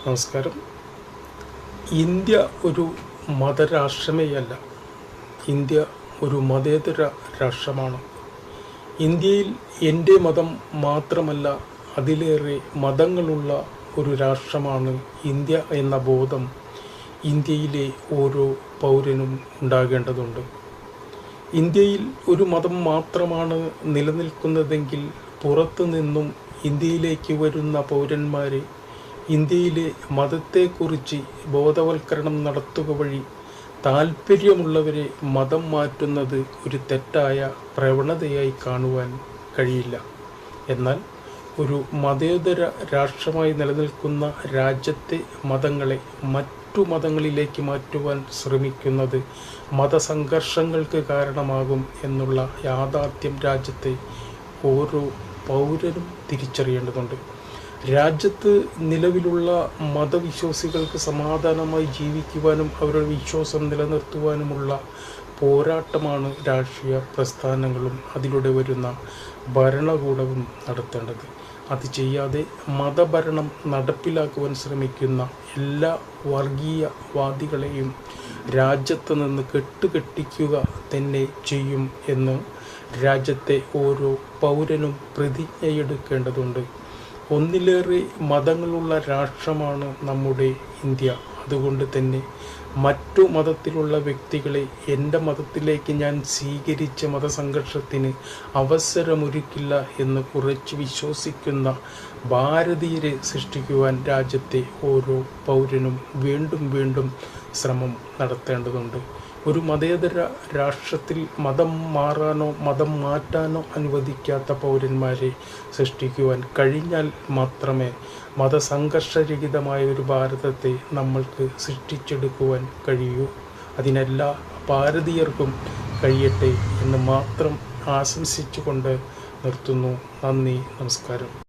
നമസ്കാരം. ഇന്ത്യ ഒരു മതരാഷ്ട്രമേയല്ല. ഇന്ത്യ ഒരു മതേതര രാഷ്ട്രമാണ്. ഇന്ത്യയിൽ എൻ്റെ മതം മാത്രമല്ല, അതിലേറെ മതങ്ങളുള്ള ഒരു രാഷ്ട്രമാണ് ഇന്ത്യ എന്ന ബോധം ഇന്ത്യയിലെ ഓരോ പൗരനും ഉണ്ടാകേണ്ടതുണ്ട്. ഇന്ത്യയിൽ ഒരു മതം മാത്രമാണ് നിലനിൽക്കുന്നതെങ്കിൽ പുറത്തു നിന്നും ഇന്ത്യയിലേക്ക് വരുന്ന പൗരന്മാരെ ഇന്ത്യയിലെ മതത്തെക്കുറിച്ച് ബോധവൽക്കരണം നടത്തുക വഴി താൽപ്പര്യമുള്ളവരെ മതം മാറ്റുന്നത് ഒരു തെറ്റായ പ്രവണതയായി കാണുവാൻ കഴിയില്ല. എന്നാൽ ഒരു മതേതര രാഷ്ട്രമായി നിലനിൽക്കുന്ന രാജ്യത്തെ മതങ്ങളെ മറ്റു മതങ്ങളിലേക്ക് മാറ്റുവാൻ ശ്രമിക്കുന്നത് മതസംഘർഷങ്ങൾക്ക് കാരണമാകും എന്നുള്ള യാഥാർത്ഥ്യം രാജ്യത്തെ ഓരോ പൗരനും തിരിച്ചറിയേണ്ടതുണ്ട്. രാജ്യത്ത് നിലവിലുള്ള മതവിശ്വാസികൾക്ക് സമാധാനമായി ജീവിക്കുവാനും അവരുടെ വിശ്വാസം നിലനിർത്തുവാനുമുള്ള പോരാട്ടമാണ് രാഷ്ട്രീയ പ്രസ്ഥാനങ്ങളും അതിലൂടെ വരുന്ന ഭരണകൂടവും നടത്തേണ്ടത്. അത് ചെയ്യാതെ മതഭരണം നടപ്പിലാക്കുവാൻ ശ്രമിക്കുന്ന എല്ലാ വർഗീയവാദികളെയും രാജ്യത്ത് നിന്ന് കെട്ടുകെട്ടിക്കുക തന്നെ ചെയ്യും എന്ന് രാജ്യത്തെ ഓരോ പൗരനും പ്രതിജ്ഞയെടുക്കേണ്ടതുണ്ട്. ഒന്നിലേറെ മതങ്ങളുള്ള രാഷ്ട്രമാണ് നമ്മുടെ ഇന്ത്യ. അതുകൊണ്ട് തന്നെ മറ്റു മതത്തിലുള്ള വ്യക്തികളെ എൻ്റെ മതത്തിലേക്ക് ഞാൻ സ്വീകരിച്ച മതസംഘർഷത്തിന് അവസരമൊരുക്കില്ല എന്ന് ഉറച്ചു വിശ്വസിക്കുന്ന ഭാരതീയരെ സൃഷ്ടിക്കുവാൻ രാജ്യത്തെ ഓരോ പൗരനും വീണ്ടും വീണ്ടും ശ്രമം നടത്തേണ്ടതുണ്ട്. ഒരു മതേതര രാഷ്ട്രത്തിൽ മതം മാറാനോ മതം മാറ്റാനോ അനുവദിക്കാത്ത പൗരന്മാരെ സൃഷ്ടിക്കുവാൻ കഴിഞ്ഞാൽ മാത്രമേ മതസംഘർഷരഹിതമായ ഒരു ഭാരതത്തെ നമ്മൾക്ക് സൃഷ്ടിച്ചെടുക്കുവാൻ കഴിയൂ. അതിനെല്ലാ ഭാരതീയർക്കും കഴിയട്ടെ എന്ന് മാത്രം ആശംസിച്ചുകൊണ്ട് നിർത്തുന്നു. നന്ദി, നമസ്കാരം.